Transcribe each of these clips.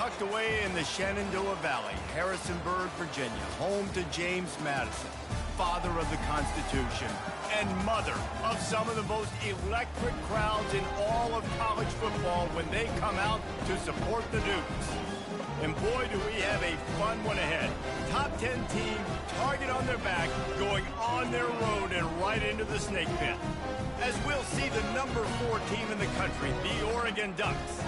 tucked away in the Shenandoah Valley, Harrisonburg, Virginia, home to James Madison, father of the Constitution and mother of some of the most electric crowds in all of college football when they come out to support the Dukes. And boy, do we have a fun one ahead. Top 10 team, target on their back, going on their road and right into the snake pit. As we'll see the number 4 team in the country, the Oregon Ducks,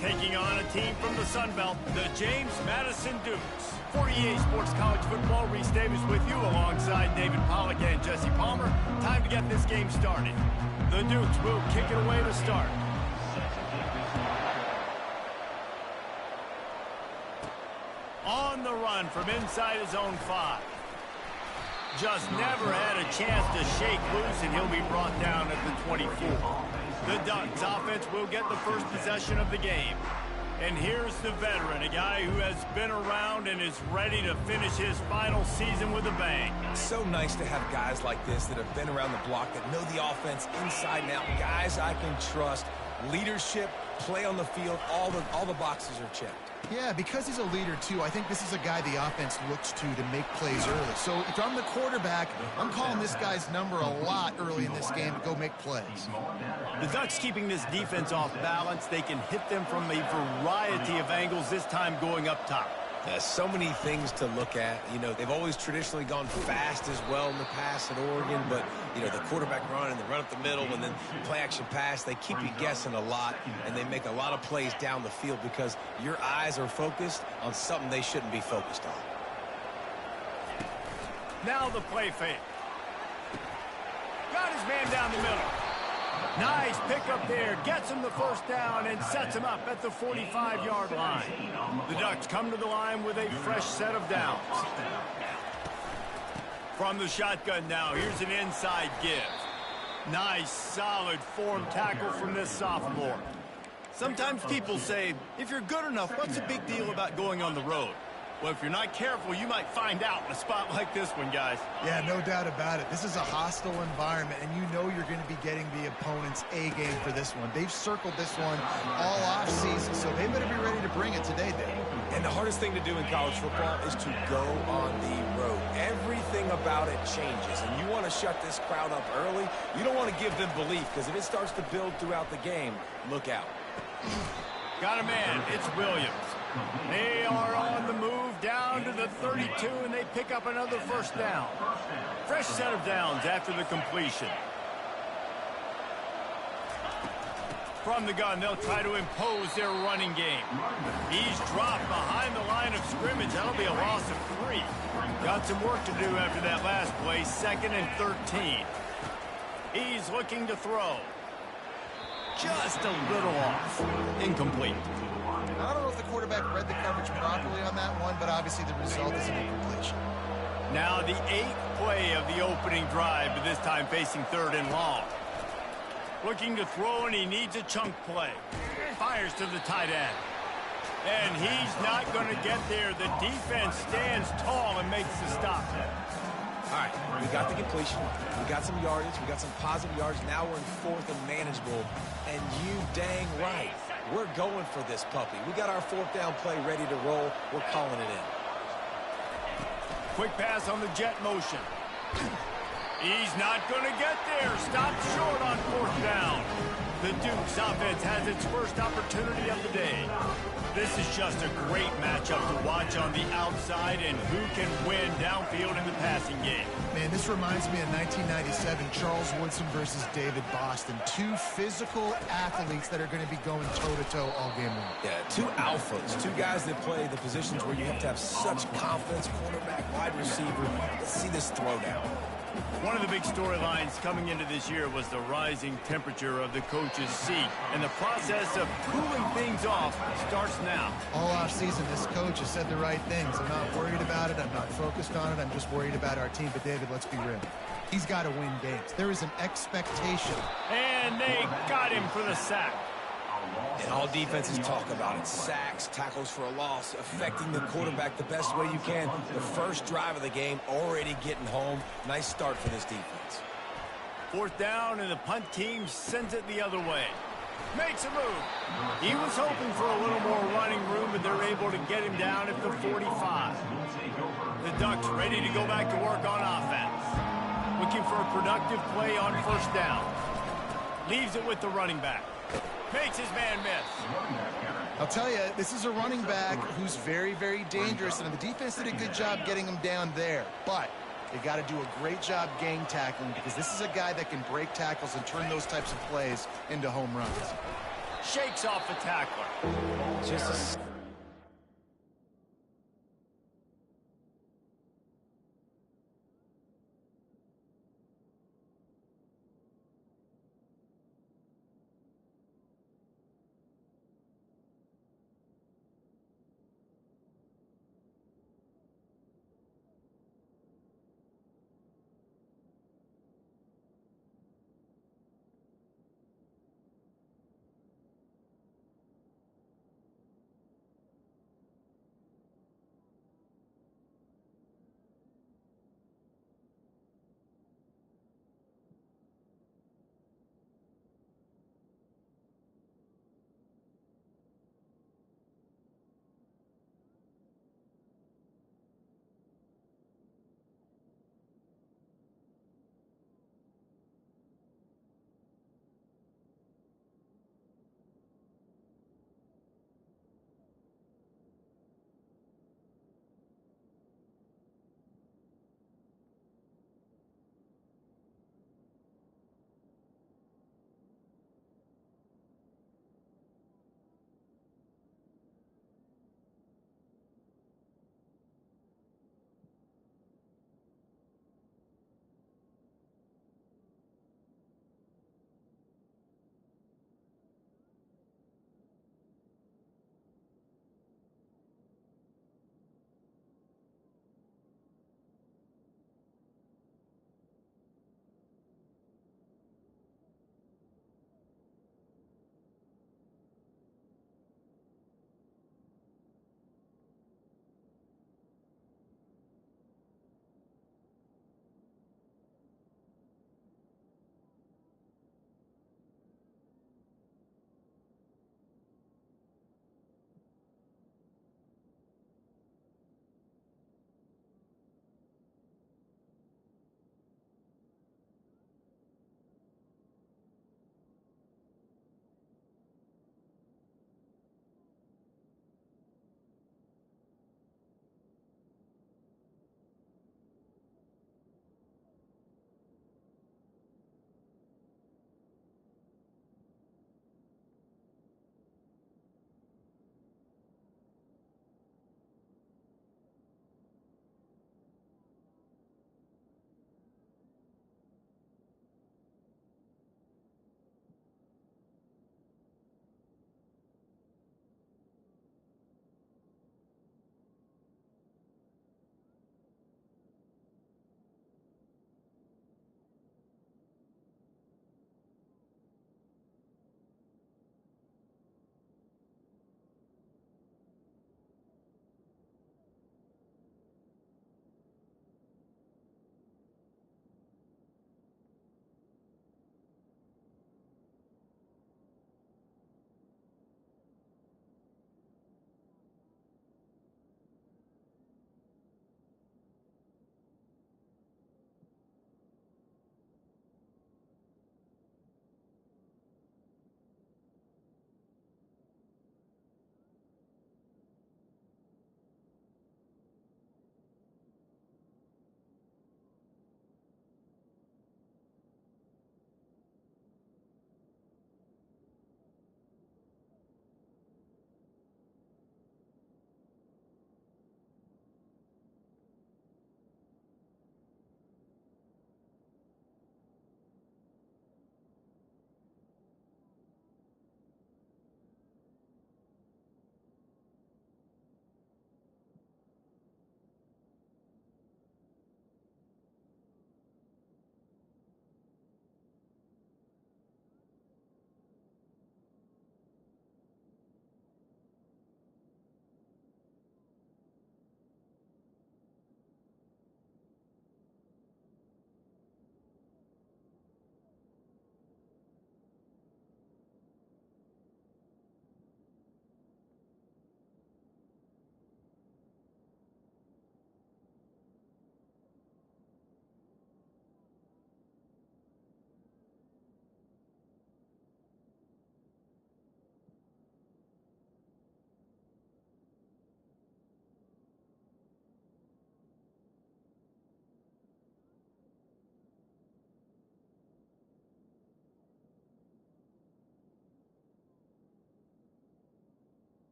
taking on a team from the Sun Belt, the James Madison Dukes. 48 Sports College Football, Reese Davis with you alongside David Pollack and Jesse Palmer. Time to get this game started. The Dukes will kick it away to start. On the run from inside his own 5. Just never had a chance to shake loose, and he'll be brought down at the 24. The Ducks offense will get the first possession of the game. And here's the veteran, a guy who has been around and is ready to finish his final season with a bang. It's so nice to have guys like this that have been around the block, that know the offense inside and out. Guys I can trust. Leadership, play on the field, all the boxes are checked. Yeah, because he's a leader, too, I think this is a guy the offense looks to make plays early. So if I'm the quarterback, I'm calling this guy's number a lot early in this game to go make plays. The Ducks keeping this defense off balance. They can hit them from a variety of angles, this time going up top. So many things to look at. You know, they've always traditionally gone fast as well in the past at Oregon, but, you know, the quarterback run and the run up the middle and then play action pass, they keep you guessing a lot, and they make a lot of plays down the field because your eyes are focused on something they shouldn't be focused on. Now the play fake. Got his man down the middle. Nice pickup there, gets him the first down and sets him up at the 45-yard line. The Ducks come to the line with a fresh set of downs. From the shotgun now, here's an inside give. Nice, solid form tackle from this sophomore. Sometimes people say, if you're good enough, what's the big deal about going on the road? Well, if you're not careful, you might find out in a spot like this one, guys. Yeah, no doubt about it. This is a hostile environment, and you know you're going to be getting the opponent's A game for this one. They've circled this one all offseason, so they better be ready to bring it today, Dave. And the hardest thing to do in college football is to go on the road. Everything about it changes, and you want to shut this crowd up early. You don't want to give them belief, because if it starts to build throughout the game, look out. Got a man. It's Williams. They are on the move down to the 32, and they pick up another first down. Fresh set of downs after the completion. From the gun, they'll try to impose their running game. He's dropped behind the line of scrimmage. That'll be a loss of 3. Got some work to do after that last play, 2nd and 13. He's looking to throw. Just a little off. Incomplete. I don't know if the quarterback read the coverage properly on that one, but obviously the result is an incompletion. Now the 8th play of the opening drive, but this time facing 3rd and long. Looking to throw, and he needs a chunk play. Fires to the tight end. And he's not going to get there. The defense stands tall and makes the stop. All right, we got the completion, we got some yardage, we got some positive yards. Now we're in 4th and manageable, and you dang right, we're going for this puppy. We got our 4th down play ready to roll. We're calling it in. Quick pass on the jet motion. He's not going to get there. Stopped short on 4th down. The Dukes offense has its first opportunity of the day. This is just a great matchup to watch on the outside, and who can win downfield in the passing game. Man, this reminds me of 1997, Charles Woodson versus David Boston. 2 physical athletes that are going to be going toe-to-toe all game long. Yeah, 2 alphas, 2 guys that play the positions where you have to have such confidence, quarterback, wide receiver. Let's see this throwdown. One of the big storylines coming into this year was the rising temperature of the coach's seat, and the process of cooling things off starts now. All offseason, this coach has said the right things. I'm not worried about it. I'm not focused on it. I'm just worried about our team. But, David, let's be real. He's got to win games. There is an expectation. And they got him for the sack. And all defenses talk about it. Sacks, tackles for a loss, affecting the quarterback the best way you can. The first drive of the game, already getting home. Nice start for this defense. 4th down, and the punt team sends it the other way. Makes a move. He was hoping for a little more running room, but they're able to get him down at the 45. The Ducks ready to go back to work on offense. Looking for a productive play on first down. Leaves it with the running back. Makes his man miss. I'll tell you, this is a running back who's very, very dangerous, and the defense did a good job getting him down there. But they got to do a great job gang tackling, because this is a guy that can break tackles and turn those types of plays into home runs. Shakes off the tackler. Just a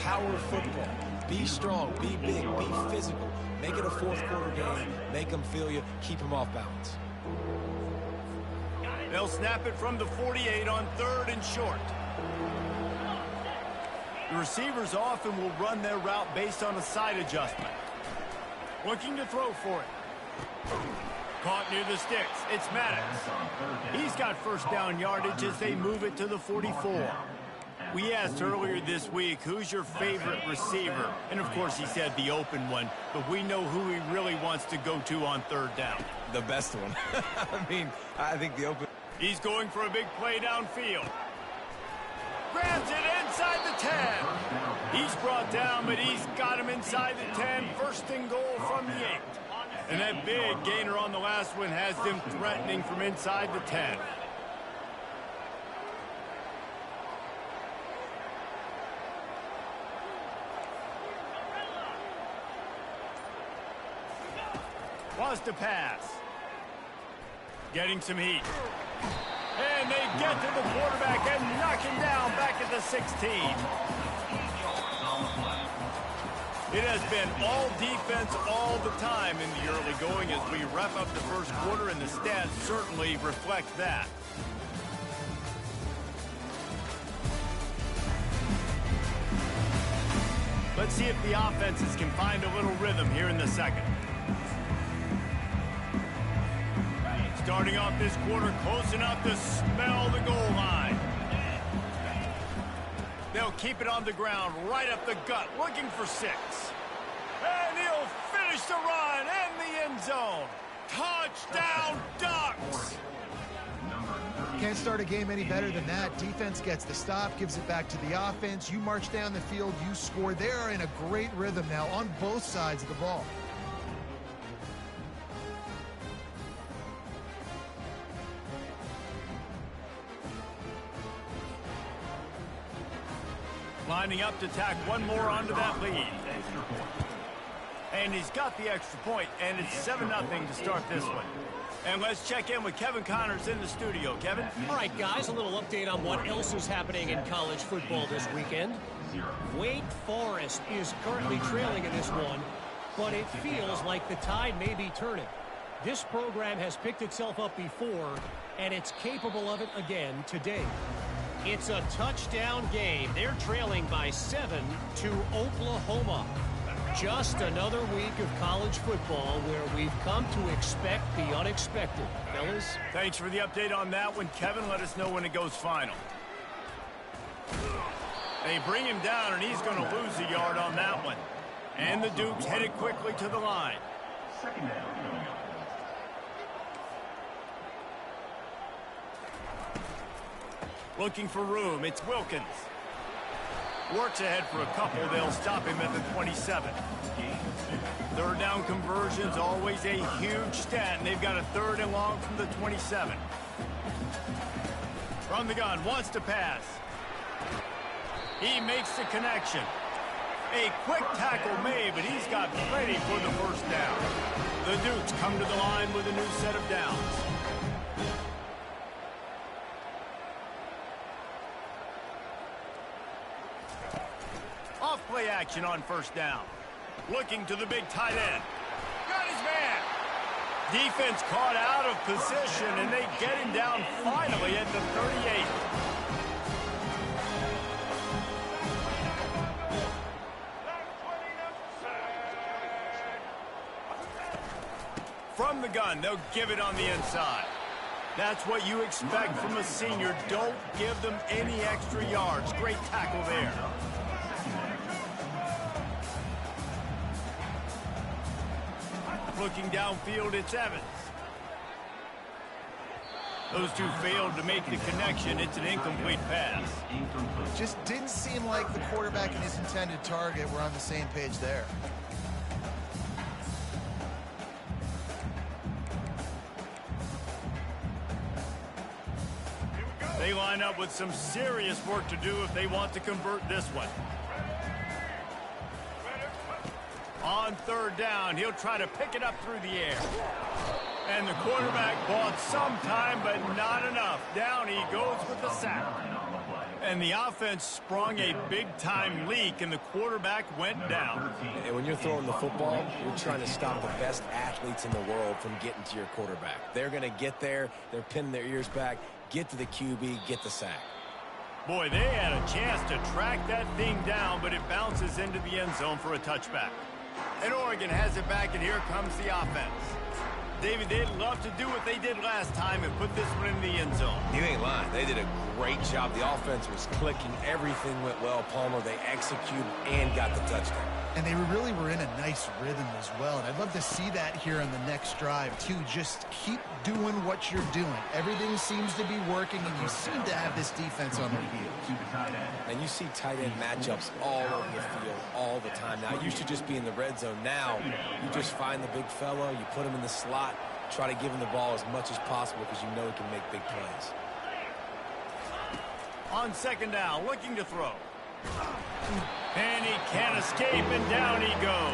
power football. Be strong, be big, be physical. Make it a fourth-quarter game. Make them feel you. Keep them off balance. They'll snap it from the 48 on 3rd and short. The receivers often will run their route based on a side adjustment. Looking to throw for it. Caught near the sticks. It's Maddox. He's got first down yardage as they move it to the 44. We asked earlier this week, who's your favorite receiver? And, of course, he said the open one. But we know who he really wants to go to on 3rd down. The best one. I mean, I think the open... He's going for a big play downfield. Grabs it inside the 10. He's brought down, but he's got him inside the 10. First and goal from the 8. And that big gainer on the last one has them threatening from inside the 10. Wants to pass. Getting some heat. And they get to the quarterback and knock him down back at the 16. It has been all defense all the time in the early going as we wrap up the first quarter, and the stats certainly reflect that. Let's see if the offenses can find a little rhythm here in the second. Starting off this quarter close enough to smell the goal line. They'll keep it on the ground right up the gut, looking for 6. And he'll finish the run in the end zone. Touchdown, Ducks! Can't start a game any better than that. Defense gets the stop, gives it back to the offense. You march down the field, you score. They're in a great rhythm now on both sides of the ball. Lining up to tack one more onto that lead. And he's got the extra point, and it's 7-0 to start this one. And let's check in with Kevin Connors in the studio. Kevin? All right, guys, a little update on what else is happening in college football this weekend. Wake Forest is currently trailing in this one, but it feels like the tide may be turning. This program has picked itself up before, and it's capable of it again today. It's a touchdown game. They're trailing by 7 to Oklahoma. Just another week of college football where we've come to expect the unexpected. Fellas? Thanks for the update on that one, Kevin. Let us know when it goes final. They bring him down, and he's going to lose a yard on that one. And the Dukes headed quickly to the line. Second down. Looking for room. It's Wilkins. Works ahead for a couple. They'll stop him at the 27. 3rd down conversions, always a huge stat, and they've got a 3rd and long from the 27. From the gun, wants to pass. He makes the connection. A quick tackle made, but he's got plenty for the first down. The Dukes come to the line with a new set of downs. Off-play action on first down. Looking to the big tight end. Got his man. Defense caught out of position, and they get him down finally at the 38. From the gun, they'll give it on the inside. That's what you expect from a senior. Don't give them any extra yards. Great tackle there. Looking downfield, it's Evans. Those two failed to make the connection. It's an incomplete pass. Just didn't seem like the quarterback and his intended target were on the same page there. They line up with some serious work to do if they want to convert this one. On 3rd down, he'll try to pick it up through the air. And the quarterback bought some time, but not enough. Down he goes with the sack. And the offense sprung a big-time leak, and the quarterback went down. And when you're throwing the football, you're trying to stop the best athletes in the world from getting to your quarterback. They're going to get there. They're pinning their ears back, get to the QB, get the sack. Boy, they had a chance to track that thing down, but it bounces into the end zone for a touchback. And Oregon has it back, and here comes the offense. David, they'd love to do what they did last time and put this one in the end zone. You ain't lying. They did a great job. The offense was clicking. Everything went well. Palmer, they executed and got the touchdown. And they really were in a nice rhythm as well. And I'd love to see that here on the next drive, too. Just keep doing what you're doing. Everything seems to be working, and you seem to have this defense on their heels. And you see tight end matchups all over the field all the time. Now, it used to just be in the red zone. Now, you just find the big fellow, you put him in the slot, try to give him the ball as much as possible because you know he can make big plays. On second down, looking to throw. And he can't escape, and down he goes.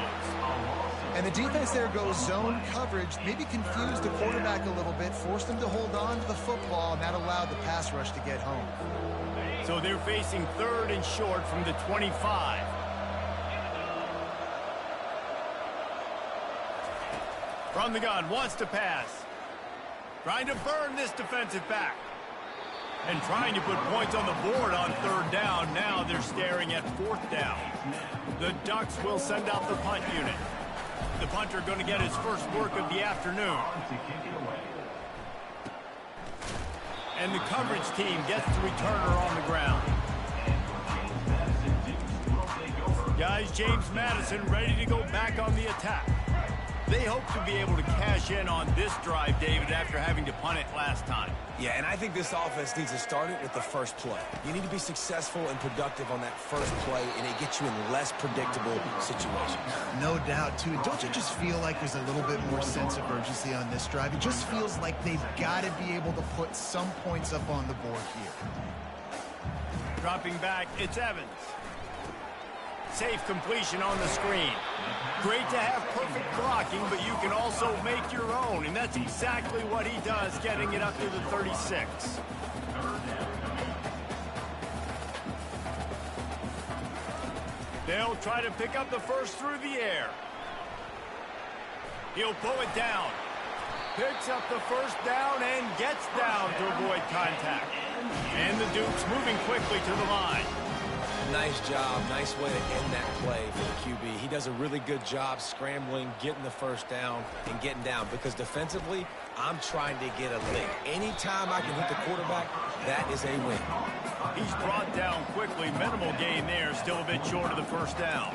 And the defense there goes zone coverage, maybe confused the quarterback a little bit, forced him to hold on to the football, and that allowed the pass rush to get home. So they're facing third and short from the 25. From the gun, wants to pass. Trying to burn this defensive back. And trying to put points on the board on third down. Now they're staring at fourth down. The Ducks will send out the punt unit. The punter going to get his first work of the afternoon. And the coverage team gets the returner on the ground. Guys, James Madison ready to go back on the attack. They hope to be able to cash in on this drive, David, after having to punt it last time. Yeah, and I think this offense needs to start it with the first play. You need to be successful and productive on that first play, and it gets you in less predictable situations. No doubt, too. Don't you just feel like there's a little bit more sense of urgency on this drive? It just feels like they've got to be able to put some points up on the board here. Dropping back, it's Evans. Safe completion on the screen. Great to have perfect blocking, but you can also make your own, and that's exactly what he does, getting it up to the 36. They'll try to pick up the first through the air. He'll pull it down. Picks up the first down and gets down to avoid contact. And the Dukes moving quickly to the line. Nice job. Nice way to end that play for the QB. He does a really good job scrambling, getting the first down, and getting down. Because defensively, I'm trying to get a lick. Anytime I can hit the quarterback, that is a win. He's brought down quickly. Minimal gain there. Still a bit short of the first down.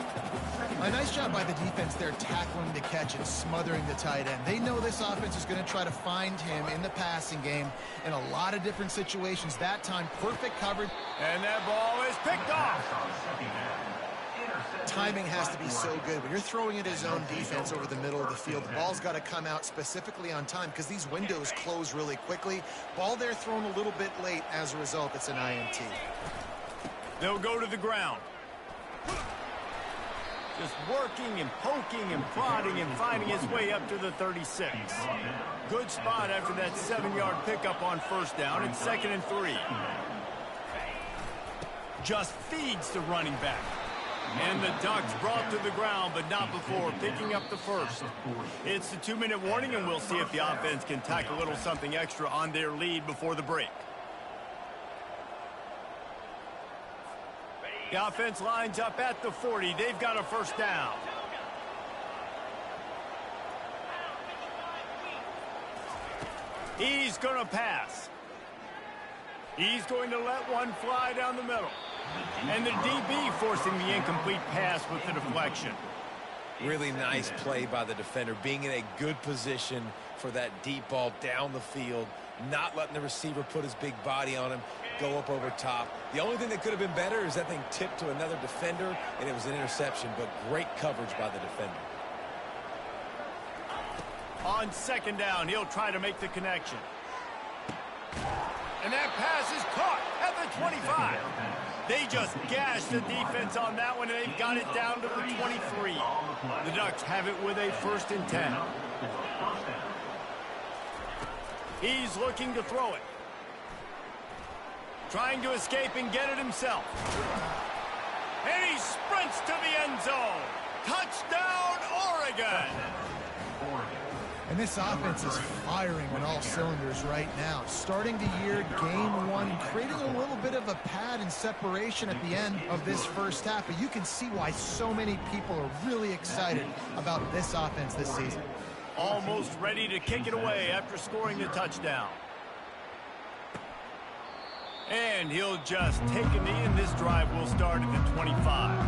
A nice job by the defense there, tackling the catch and smothering the tight end. They know this offense is going to try to find him in the passing game in a lot of different situations. That time, perfect coverage. And that ball is picked off. Timing has to be so good. When you're throwing at his own defense over the middle of the field, the ball's got to come out specifically on time because these windows close really quickly. Ball there thrown a little bit late. As a result, it's an INT. They'll go to the ground. Just working and poking and prodding and finding his way up to the 36. Good spot after that 7-yard pickup on first down. It's 2nd and 3. Just feeds the running back. And the Ducks brought to the ground, but not before picking up the first. It's the 2-minute warning, and we'll see if the offense can tack a little something extra on their lead before the break. The offense lines up at the 40. They've got a first down. He's going to pass. He's going to let one fly down the middle. And the DB forcing the incomplete pass with the deflection. Really nice play by the defender, being in a good position for that deep ball down the field, not letting the receiver put his big body on him, go up over top. The only thing that could have been better is that thing tipped to another defender, and it was an interception, but great coverage by the defender. On second down, he'll try to make the connection. And that pass is caught at the 25. They just gashed the defense on that one, and they've got it down to the 23. The Ducks have it with a 1st and 10. He's looking to throw it. trying to escape and get it himself. And he sprints to the end zone. Touchdown, Oregon! And this offense is firing on all cylinders right now. Starting the year, game one, creating a little bit of a pad and separation at the end of this first half. But you can see why so many people are really excited about this offense this season. Almost ready to kick it away after scoring the touchdown. And he'll just take a knee, and this drive will start at the 25.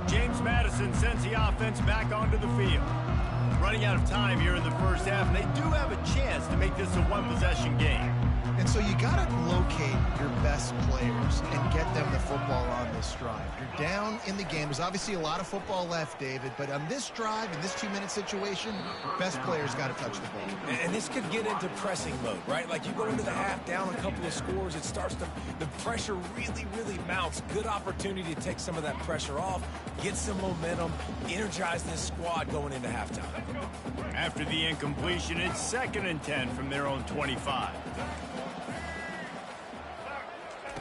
James Madison sends the offense back onto the field. Running out of time here in the first half, and they do have a chance to make this a one-possession game. And so you got to locate your best players and get them the football on this drive. You're down in the game. There's obviously a lot of football left, David, but on this drive, in this 2-minute situation, best players got to touch the ball. And this could get into pressing mode, right? Like you go into the half down a couple of scores, it starts to, the pressure really, really mounts. Good opportunity to take some of that pressure off, get some momentum, energize this squad going into halftime. After the incompletion, it's 2nd and 10 from their own 25.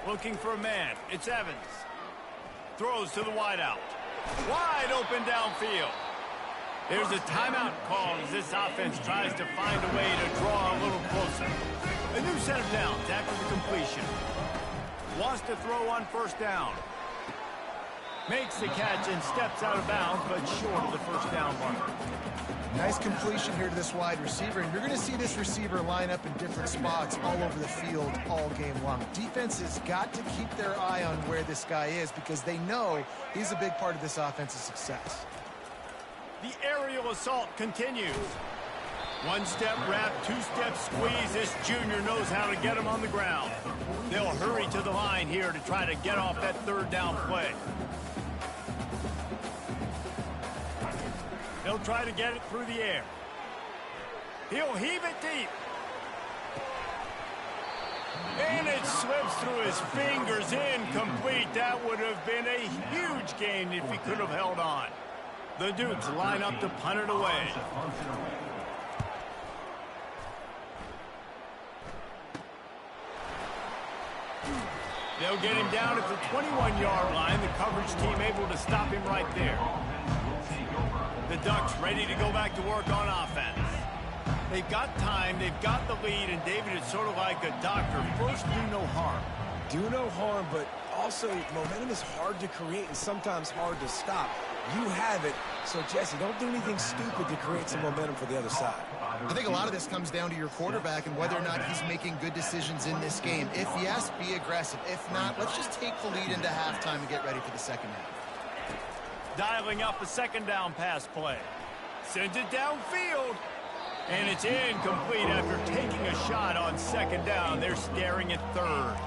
Looking for a man. It's Evans. Throws to the wideout. Wide open downfield. There's a timeout call as this offense tries to find a way to draw a little closer. A new set of downs after the completion. Wants to throw on first down. Makes the catch and steps out of bounds, but short of the first down marker. Nice completion here to this wide receiver, and you're going to see this receiver line up in different spots all over the field all game long. Defense has got to keep their eye on where this guy is because they know he's a big part of this offense's success. The aerial assault continues. One-step wrap, two-step squeeze. This junior knows how to get him on the ground. They'll hurry to the line here to try to get off that third down play. He'll try to get it through the air. He'll heave it deep. And it slips through his fingers, incomplete. That would have been a huge gain if he could have held on. The Dukes line up to punt it away. They'll get him down at the 21-yard line. The coverage team able to stop him right there. The Ducks ready to go back to work on offense. They've got time, they've got the lead, and David, it's sort of like a doctor. First, do no harm. Do no harm, but also momentum is hard to create and sometimes hard to stop. You have it, so Jesse, don't do anything stupid to create some momentum for the other side. I think a lot of this comes down to your quarterback and whether or not he's making good decisions in this game. If yes, be aggressive. If not, let's just take the lead into halftime and get ready for the second half. Dialing up a second down pass play. Sends it downfield. And it's incomplete after taking a shot on second down. They're staring at third.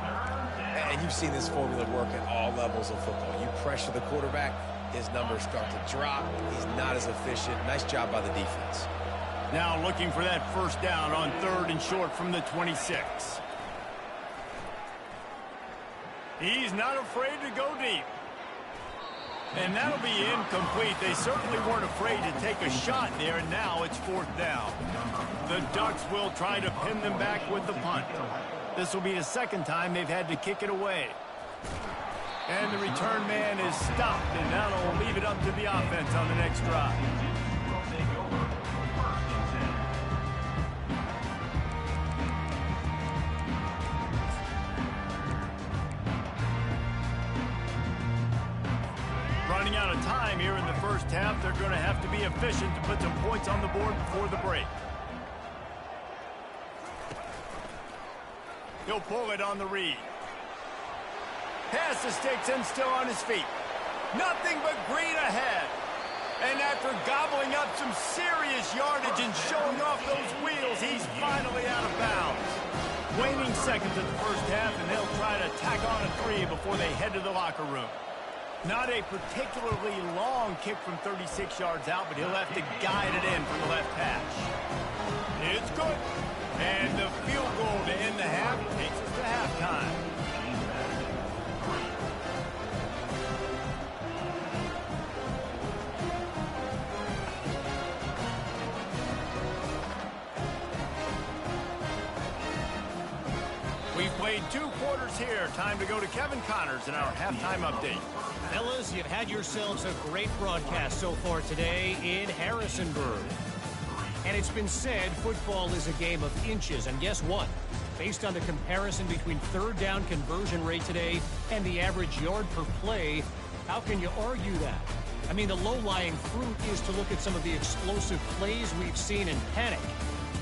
And you've seen this formula work at all levels of football. You pressure the quarterback, his numbers start to drop. He's not as efficient. Nice job by the defense. Now looking for that first down on 3rd and short from the 26. He's not afraid to go deep. And that'll be incomplete. They certainly weren't afraid to take a shot there, and now it's 4th down. The Ducks will try to pin them back with the punt. This will be the second time they've had to kick it away. And the return man is stopped, and now they'll leave it up to the offense on the next drive. Running out of time here in the first half, they're going to have to be efficient to put some points on the board before the break. He'll pull it on the read. Pass the sticks and still on his feet. Nothing but green ahead. And after gobbling up some serious yardage and showing off those wheels, he's finally out of bounds. Waning seconds of the first half, and they'll try to tack on a 3 before they head to the locker room. Not a particularly long kick from 36 yards out, but he'll have to guide it in from the left hash. It's good. And the field goal to end the half takes us to halftime. We've played Played 2 quarters here. Time to go to Kevin Connors in our halftime update. Fellas, you've had yourselves a great broadcast so far today in Harrisonburg. And it's been said football is a game of inches. And guess what? Based on the comparison between third down conversion rate today and the average yard per play, how can you argue that? I mean, the low-lying fruit is to look at some of the explosive plays we've seen in panic.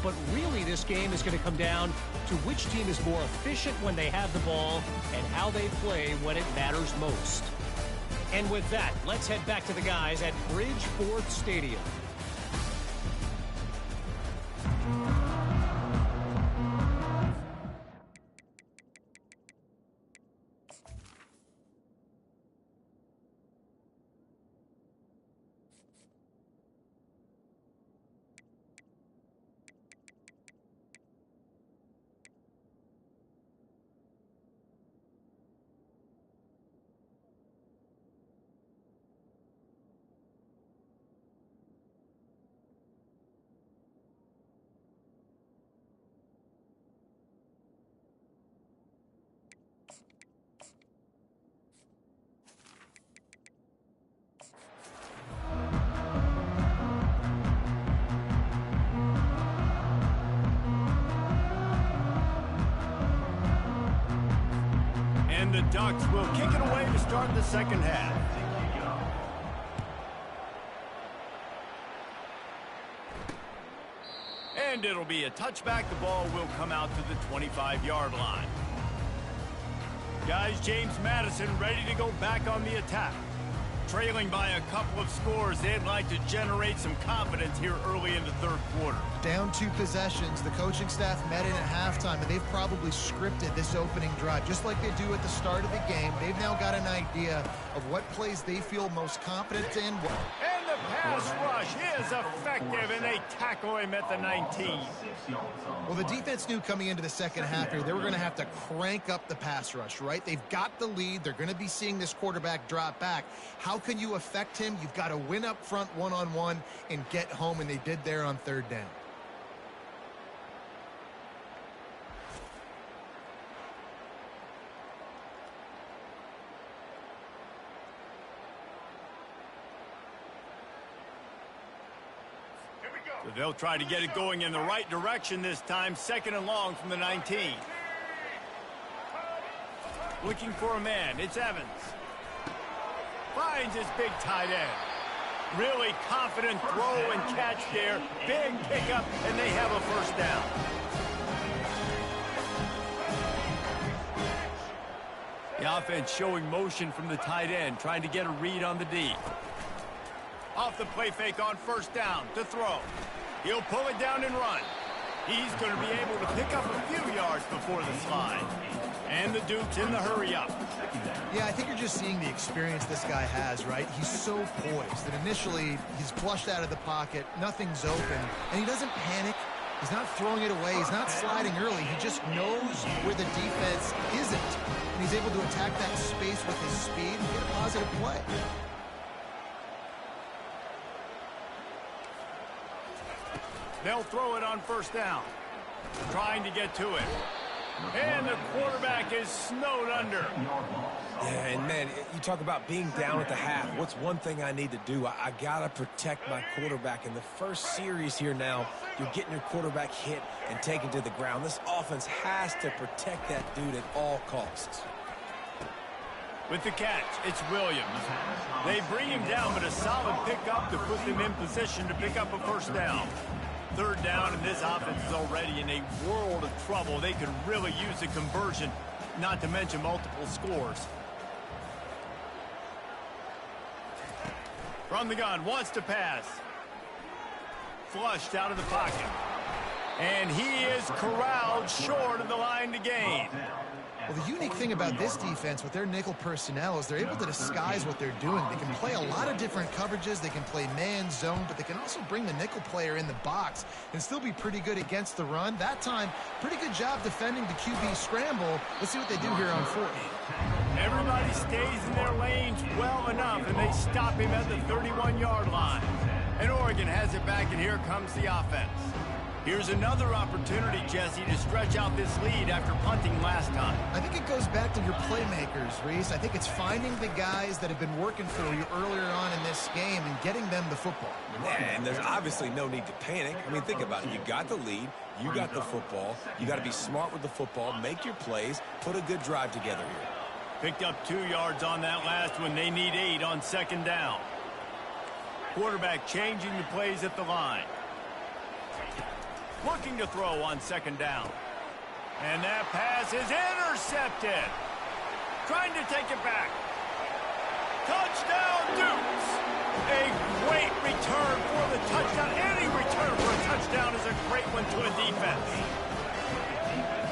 But really, this game is going to come down to which team is more efficient when they have the ball and how they play when it matters most. And with that, let's head back to the guys at Bridgeforth Stadium. And the Ducks will kick it away to start the second half. And it'll be a touchback. The ball will come out to the 25-yard line. Guys, James Madison ready to go back on the attack. Trailing by a couple of scores, they'd like to generate some confidence here early in the third quarter. Down 2 possessions. The coaching staff met in at halftime, and they've probably scripted this opening drive. Just like they do at the start of the game, they've now got an idea of what plays they feel most confident in. And the pass rush is effective, and they tackle him at the 19. Well, the defense knew coming into the second half here, they were going to have to crank up the pass rush, right? They've got the lead. They're going to be seeing this quarterback drop back. How can you affect him? You've got to win up front one-on-one and get home, and they did there on third down. So they'll try to get it going in the right direction this time. 2nd and long from the 19. Looking for a man. It's Evans. Finds his big tight end. Really confident throw and catch there. Big pickup, and they have a first down. The offense showing motion from the tight end, trying to get a read on the D. Off the play fake on first down to throw. He'll pull it down and run. He's going to be able to pick up a few yards before the slide. And the Duke's in the hurry up. Yeah, I think you're just seeing the experience this guy has, right? He's so poised that initially he's flushed out of the pocket, nothing's open, and he doesn't panic. He's not throwing it away. He's not sliding early. He just knows where the defense isn't, and he's able to attack that space with his speed and get a positive play. They'll throw it on first down. Trying to get to it. And the quarterback is snowed under. Yeah, and man, you talk about being down at the half. What's one thing I need to do? I got to protect my quarterback. In the first series here now, you're getting your quarterback hit and taken to the ground. This offense has to protect that dude at all costs. With the catch, it's Williams. They bring him down, but a solid pickup to put them in position to pick up a first down. Third down, and this offense is already in a world of trouble. They could really use a conversion, not to mention multiple scores. From the gun, wants to pass. Flushed out of the pocket. And he is corralled short of the line to gain. Well, the unique thing about this defense with their nickel personnel is they're able to disguise what they're doing. They can play a lot of different coverages. They can play man, zone, but they can also bring the nickel player in the box and still be pretty good against the run. That time, pretty good job defending the QB scramble. Let's see what they do here on fourth. Everybody stays in their lanes well enough, and they stop him at the 31-yard line. And Oregon has it back, and here comes the offense. Here's another opportunity, Jesse, to stretch out this lead after punting last time. I think it goes back to your playmakers, Reese. I think it's finding the guys that have been working for you earlier on in this game and getting them the football. Yeah, and there's obviously no need to panic. I mean, think about it. You got the lead. You got the football. You got to be smart with the football, make your plays, put a good drive together here. Picked up 2 yards on that last one. They need 8 on second down. Quarterback changing the plays at the line. Looking to throw on second down. And that pass is intercepted. Trying to take it back. Touchdown, Dukes. A great return for the touchdown. Any return for a touchdown is a great one to a defense.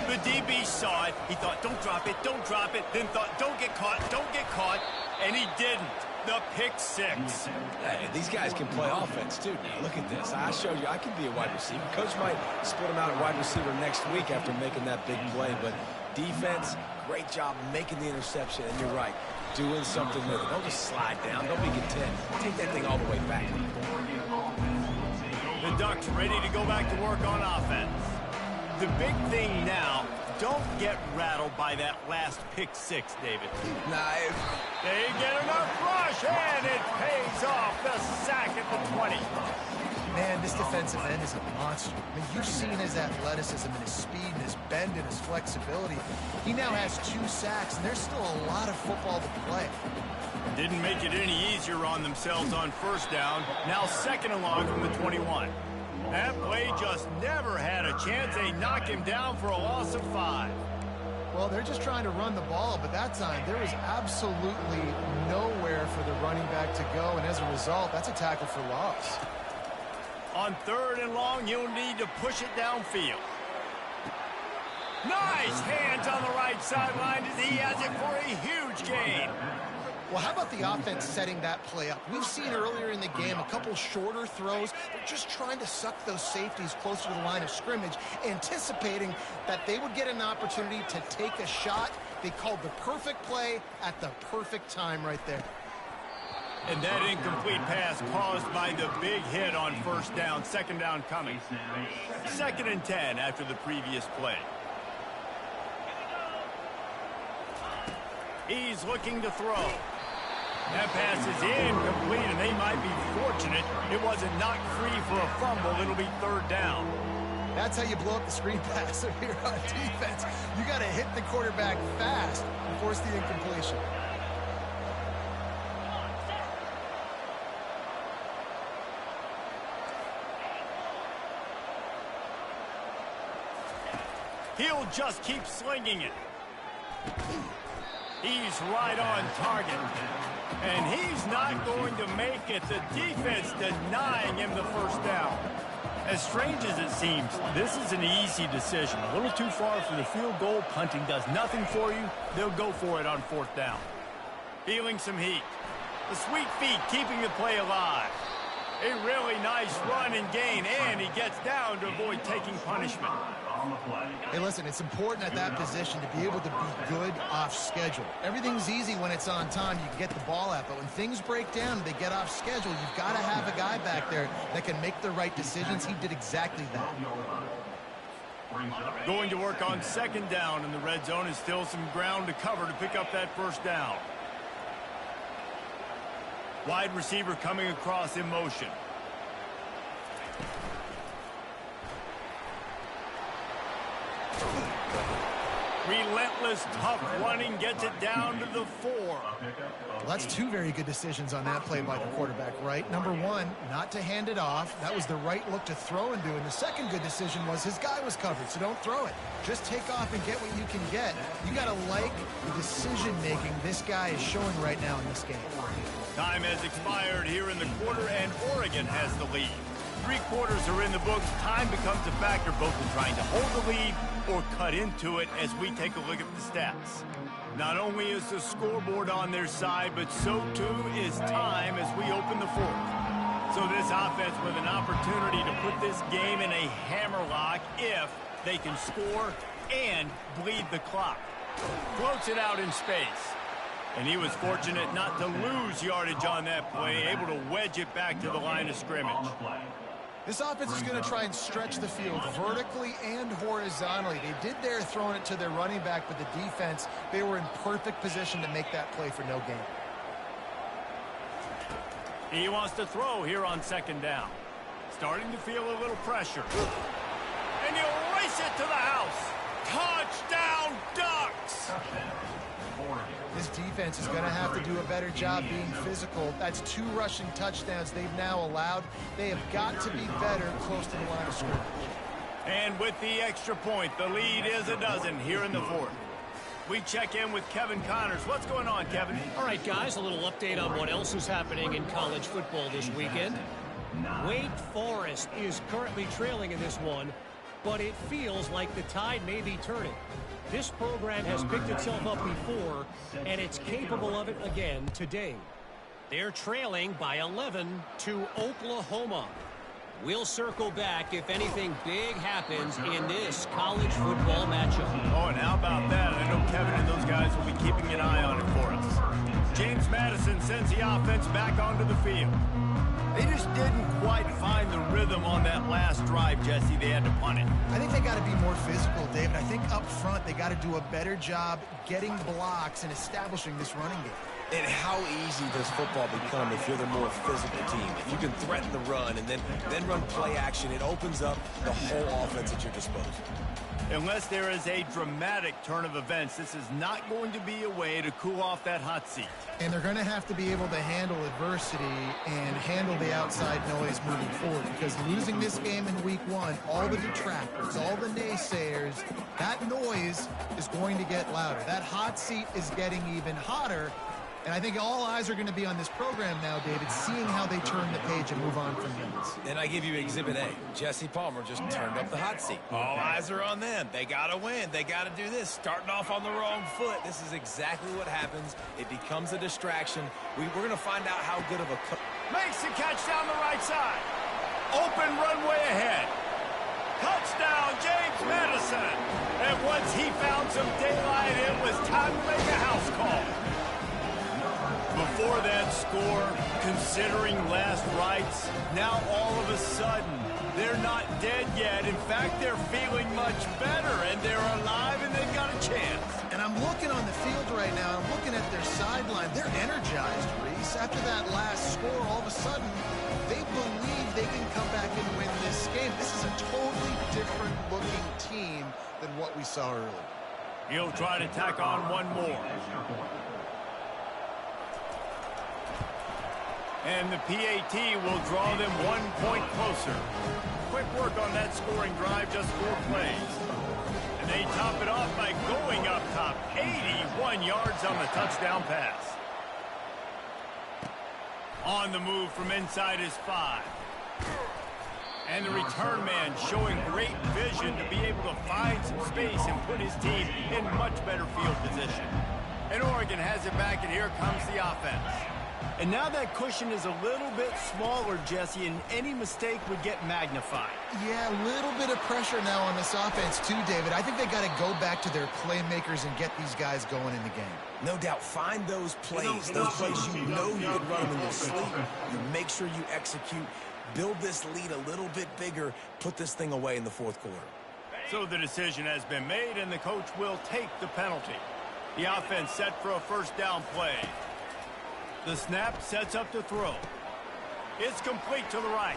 The DB saw it. He thought, don't drop it, don't drop it. Then thought, don't get caught, don't get caught. And he didn't. The pick 6. Hey, these guys can play offense, too. Now, look at this. I showed you I can be a wide receiver. Coach might split him out at wide receiver next week after making that big play. But defense, great job making the interception. And you're right, doing something with it. Don't just slide down. Don't be content. Take that thing all the way back. The Ducks ready to go back to work on offense. The big thing now, don't get rattled by that last pick 6, David. They get enough rush, and it pays off. The sack at the 20. Man, this defensive end is a monster. I mean, you've seen his athleticism and his speed and his bend and his flexibility. He now has 2 sacks, and there's still a lot of football to play. Didn't make it any easier on themselves on first down. Now second and long from the 21. That play just never had a chance. They knock him down for a loss of 5. Well, they're just trying to run the ball, but that time there was absolutely nowhere for the running back to go, and as a result, that's a tackle for loss. On third and long, you'll need to push it downfield. Nice hands on the right sideline as he has it for a huge gain. Well, how about the offense setting that play up? We've seen earlier in the game a couple shorter throws. They're just trying to suck those safeties closer to the line of scrimmage, anticipating that they would get an opportunity to take a shot. They called the perfect play at the perfect time right there. And that incomplete pass caused by the big hit on first down. Second down coming. 2nd and 10 after the previous play. He's looking to throw. That pass is incomplete, and they might be fortunate it wasn't knocked free for a fumble. It'll be third down. That's how you blow up the screen pass if you're on defense. You got to hit the quarterback fast and force the incompletion. He'll just keep slinging it. He's right on target. And he's not going to make it. The defense denying him the first down. As strange as it seems, this is an easy decision. A little too far for the field goal. Punting does nothing for you. They'll go for it on fourth down. Feeling some heat. The sweet feet keeping the play alive. A really nice run and gain, and he gets down to avoid taking punishment. Hey, listen, it's important at that position to be able to be good off schedule. Everything's easy when it's on time. You can get the ball out, but when things break down, they get off schedule. You've got to have a guy back there that can make the right decisions. He did exactly that. Going to work on second down in the red zone is still some ground to cover to pick up that first down. Wide receiver coming across in motion. Relentless, tough running gets it down to the 4. Well, that's 2 very good decisions on that play by the quarterback, right? Number 1, not to hand it off. That was the right look to throw into. And the second good decision was his guy was covered, so don't throw it. Just take off and get what you can get. You got to like the decision-making this guy is showing right now in this game. Time has expired here in the quarter, and Oregon has the lead. 3 quarters are in the books. Time becomes a factor both in trying to hold the lead or cut into it as we take a look at the stats. Not only is the scoreboard on their side, but so too is time as we open the 4th. So this offense with an opportunity to put this game in a hammerlock if they can score and bleed the clock. Floats it out in space. And he was fortunate not to lose yardage on that play, able to wedge it back to the line of scrimmage. This offense is going to try and stretch the field vertically and horizontally. They did there throwing it to their running back, but the defense, they were in perfect position to make that play for no gain. He wants to throw here on second down. Starting to feel a little pressure. And he'll race it to the house. Touchdown, Ducks! This defense is going to have to do a better job being physical. That's 2 rushing touchdowns they've now allowed. They have got to be better close to the line of scrimmage. And with the extra point, the lead is a dozen here in the fourth. We check in with Kevin Connors. What's going on, Kevin? All right, guys, a little update on what else is happening in college football this weekend. Wake Forest is currently trailing in this one, but it feels like the tide may be turning. This program has picked itself up before, and it's capable of it again today. They're trailing by 11 to Oklahoma. We'll circle back if anything big happens in this college football matchup. Oh, and how about that? I know Kevin and those guys will be keeping an eye on it for us. James Madison sends the offense back onto the field. They just didn't quite find the rhythm on that last drive, Jesse. They had to punt it. I think they got to be more physical, David. I think up front they got to do a better job getting blocks and establishing this running game. And how easy does football become if you're the more physical team? If you can threaten the run and then run play action, it opens up the whole offense at your disposal. Unless there is a dramatic turn of events, this is not going to be a way to cool off that hot seat. And they're going to have to be able to handle adversity and handle the outside noise moving forward, because losing this game in week 1, all the detractors, all the naysayers, that noise is going to get louder. That hot seat is getting even hotter. And I think all eyes are going to be on this program now, David, seeing how they turn the page and move on from this. And I give you Exhibit A. Jesse Palmer just turned up the hot seat. All eyes are on them. They got to win. They got to do this. Starting off on the wrong foot. This is exactly what happens. It becomes a distraction. We're going to find out how good of a... Makes the catch down the right side. Open runway ahead. Touchdown, James Madison. And once he found some daylight, it was time to make a house call. Before that score, considering last rites, now all of a sudden, they're not dead yet. In fact, they're feeling much better, and they're alive, and they've got a chance. And I'm looking on the field right now, I'm looking at their sideline. They're energized, Reese. After that last score, all of a sudden, they believe they can come back and win this game. This is a totally different-looking team than what we saw earlier. He'll try to tack on one more. And the PAT will draw them 1 point closer. Quick work on that scoring drive, just 4 plays. And they top it off by going up top. 81 yards on the touchdown pass. On the move from inside his 5. And the return man showing great vision to be able to find some space and put his team in much better field position. And Oregon has it back, and here comes the offense. And now that cushion is a little bit smaller, Jesse, and any mistake would get magnified. Yeah, a little bit of pressure now on this offense too, David. I think they got to go back to their playmakers and get these guys going in the game. No doubt. Find those plays you know you can run them in your sleep. You make sure you execute. Build this lead a little bit bigger. Put this thing away in the 4th quarter. So the decision has been made, and the coach will take the penalty. The offense set for a first down play. The snap sets up to throw. It's complete to the right.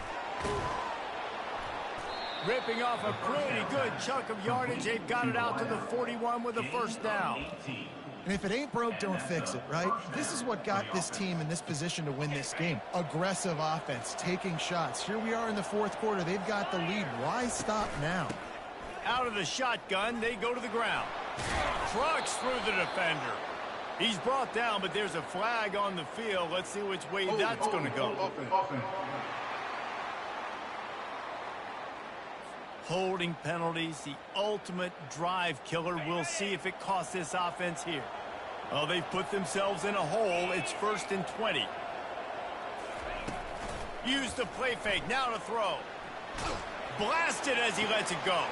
Ripping off a pretty good chunk of yardage. They've got it out to the 41 with a first down. And if it ain't broke, don't fix it, right? This is what got this team in this position to win this game. Aggressive offense, taking shots. Here we are in the 4th quarter. They've got the lead. Why stop now? Out of the shotgun, they go to the ground. Trucks through the defender. He's brought down, but there's a flag on the field. Let's see which way that's going to go. Holding penalties, the ultimate drive killer. We'll see if it costs this offense here. Well, they've put themselves in a hole. It's 1st and 20. Use the play fake. Now to throw. Blasted as he lets it go.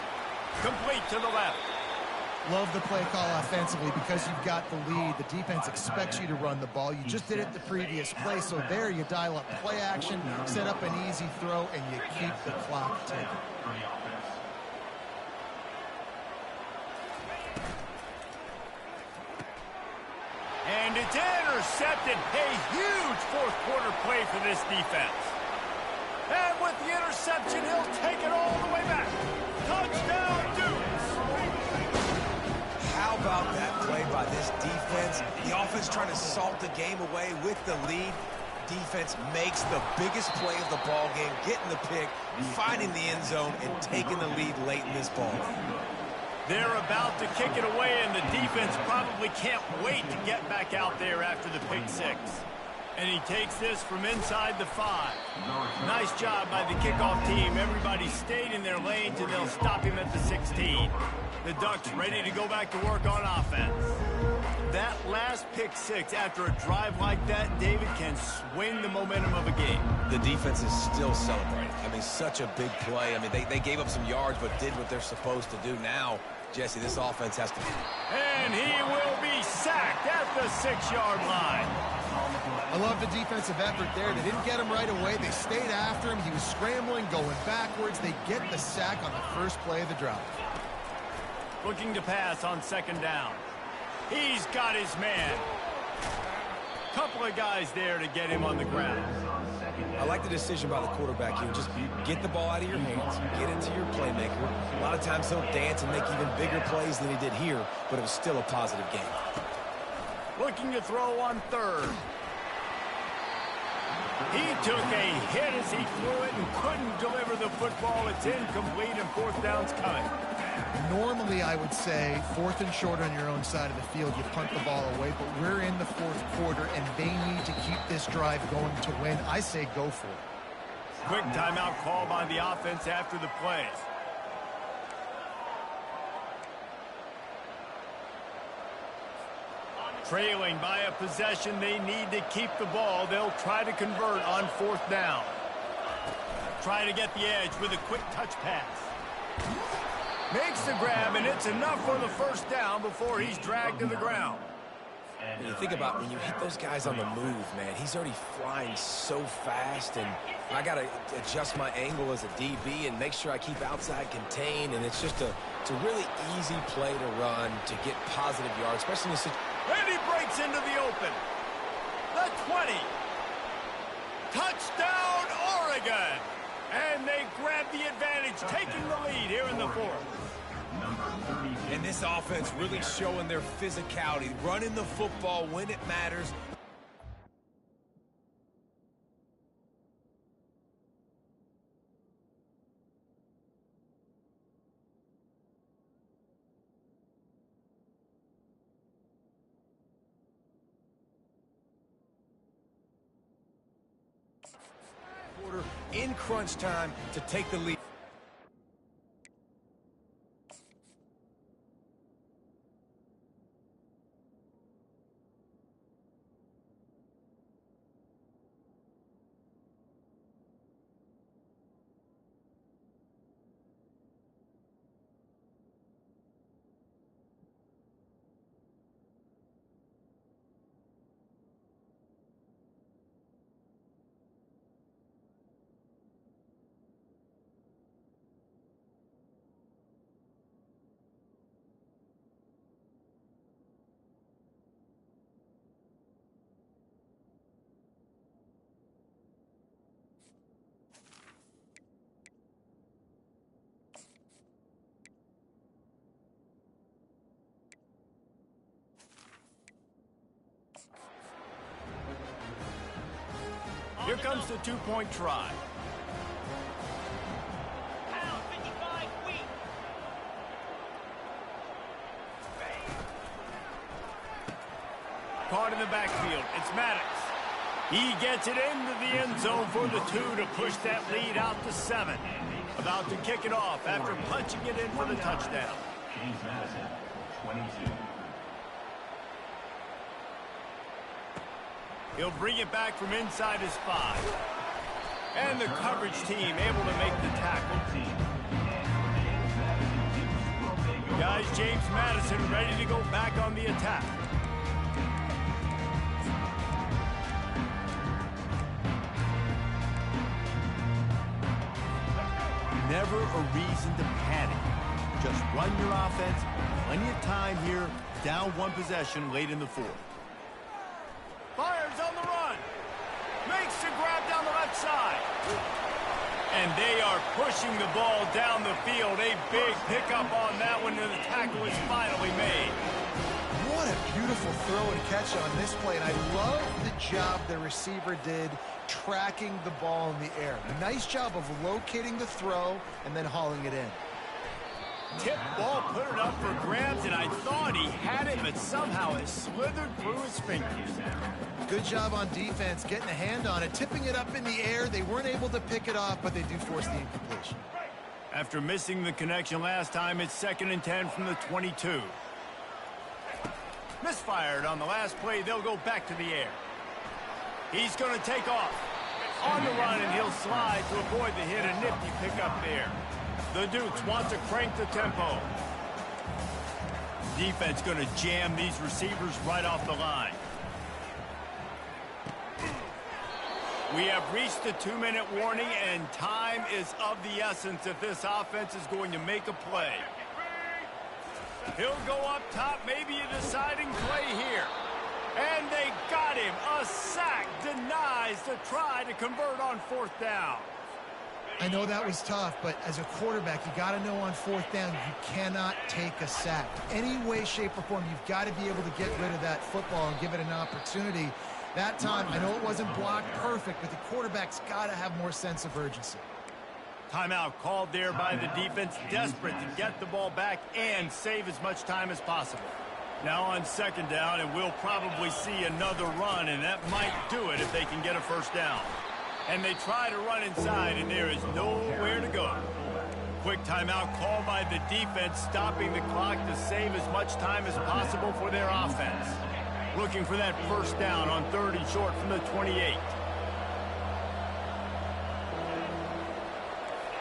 Complete to the left. Love the play call offensively because you've got the lead. The defense expects you to run the ball. You just did it the previous play, so there you dial up play action, set up an easy throw, and you keep the clock ticking. And it's intercepted. A huge fourth quarter play for this defense. And with the interception, he'll take it all the way back. Touchdown, Dukes! How about that play by this defense? The offense trying to salt the game away with the lead. Defense makes the biggest play of the ball game, getting the pick, finding the end zone, and taking the lead late in this ball. They're about to kick it away, and the defense probably can't wait to get back out there after the pick six. And he takes this from inside the 5. Nice job by the kickoff team. Everybody stayed in their lanes, and they'll stop him at the 16. The Ducks ready to go back to work on offense. That last pick six after a drive like that, David, can swing the momentum of a game. The defense is still celebrating. I mean, such a big play. I mean, they gave up some yards but did what they're supposed to do. Now, Jesse, this offense has to... And he will be sacked at the 6-yard line. I love the defensive effort there. They didn't get him right away. They stayed after him. He was scrambling, going backwards. They get the sack on the first play of the drive. Looking to pass on second down. He's got his man. Couple of guys there to get him on the ground. I like the decision by the quarterback here. Just get the ball out of your hands, get into your playmaker. A lot of times he'll dance and make even bigger plays than he did here, but it was still a positive game. Looking to throw on third. He took a hit as he threw it and couldn't deliver the football. It's incomplete and fourth down's coming. Normally, I would say fourth and short on your own side of the field, you punt the ball away, but we're in the fourth quarter, and they need to keep this drive going to win. I say go for it. Quick timeout call by the offense after the plays. Trailing by a possession, they need to keep the ball. They'll try to convert on fourth down. Try to get the edge with a quick touch pass. Makes the grab, and it's enough for the first down before he's dragged to the ground. When you think about when you hit those guys on the move, man, he's already flying so fast, and I got to adjust my angle as a DB and make sure I keep outside contained, and it's just a really easy play to run to get positive yards, especially in this situation. And he breaks into the open. The 20. Touchdown, Oregon. And they grab the advantage, taking the lead here in the fourth. And this offense really showing their physicality, running the football when it matters. In crunch time to take the lead. Here comes the two-point try. Caught in the backfield. It's Maddox. He gets it into the end zone for the 2 to push that lead out to 7. About to kick it off after punching it in for the touchdown. James Madison, 22. He'll bring it back from inside his 5. And the coverage team able to make the tackle. Guys, James Madison ready to go back on the attack. Never a reason to panic. Just run your offense. Plenty of time here. Down one possession late in the fourth. Fires on the run. Makes the grab down the left side. And they are pushing the ball down the field. A big pickup on that one, and the tackle is finally made. What a beautiful throw and catch on this play, and I love the job the receiver did tracking the ball in the air. Nice job of locating the throw and then hauling it in. Tip ball, put it up for grabs, and I thought he had it, but somehow it slithered through his fingers. Good job on defense, getting a hand on it, tipping it up in the air. They weren't able to pick it off, but they do force the incompletion. After missing the connection last time, it's 2nd and 10 from the 22. Misfired on the last play. They'll go back to the air. He's going to take off. On the run, and he'll slide to avoid the hit. A nifty pickup there. The Dukes want to crank the tempo. Defense going to jam these receivers right off the line. We have reached the 2-minute warning, and time is of the essence if this offense is going to make a play. He'll go up top, maybe a deciding play here. And they got him. A sack denies the try to convert on 4th down. I know that was tough, but as a quarterback, you got to know on 4th down, you cannot take a sack. Any way, shape, or form, you've got to be able to get rid of that football and give it an opportunity. That time, I know it wasn't blocked perfect, but the quarterback's got to have more sense of urgency. Timeout called there by the defense, desperate to get the ball back and save as much time as possible. Now on 2nd down, and we'll probably see another run, and that might do it if they can get a 1st down. And they try to run inside, and there is nowhere to go. Quick timeout called by the defense, stopping the clock to save as much time as possible for their offense. Looking for that 1st down on 3rd and short from the 28.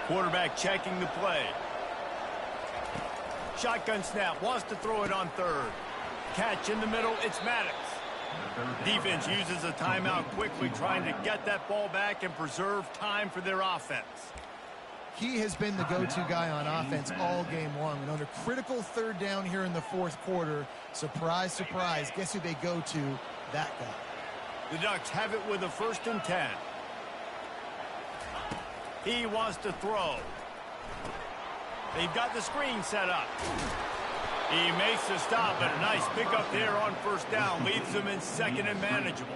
Quarterback checking the play. Shotgun snap, wants to throw it on 3rd. Catch in the middle, it's Maddox. Defense uses a timeout quickly, trying to get that ball back and preserve time for their offense. He has been the go-to guy on offense all game long. And on a critical 3rd down here in the 4th quarter, surprise, surprise, guess who they go to? That guy. The Ducks have it with a 1st and 10. He wants to throw. They've got the screen set up. He makes the stop, but a nice pickup there on 1st down. Leaves them in 2nd and manageable.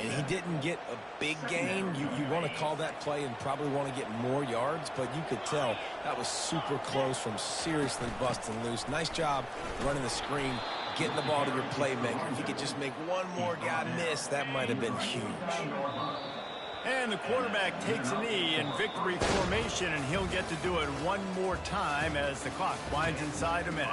He didn't get a big gain. You want to call that play and probably want to get more yards, but you could tell that was super close from seriously busting loose. Nice job running the screen, getting the ball to your playmaker. If he could just make one more guy miss, that might have been huge. And the quarterback takes a knee in victory formation, and he'll get to do it one more time as the clock winds inside a minute.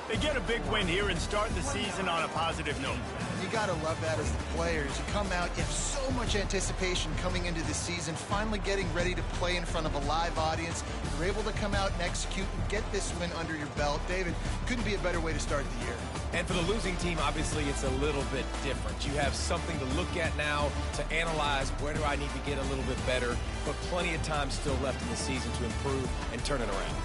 They get a big win here and start the season on a positive note. You got to love that as the players. You come out, you have so much anticipation coming into the season, finally getting ready to play in front of a live audience. You're able to come out and execute and get this win under your belt. David, couldn't be a better way to start the year. And for the losing team, obviously, it's a little bit different. You have something to look at now to analyze where do I need to get a little bit better, but plenty of time still left in the season to improve and turn it around.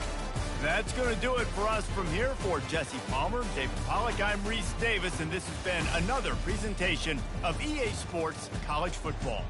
That's going to do it for us from here. For Jesse Palmer, David Pollack, I'm Reese Davis, and this has been another presentation of EA Sports College Football.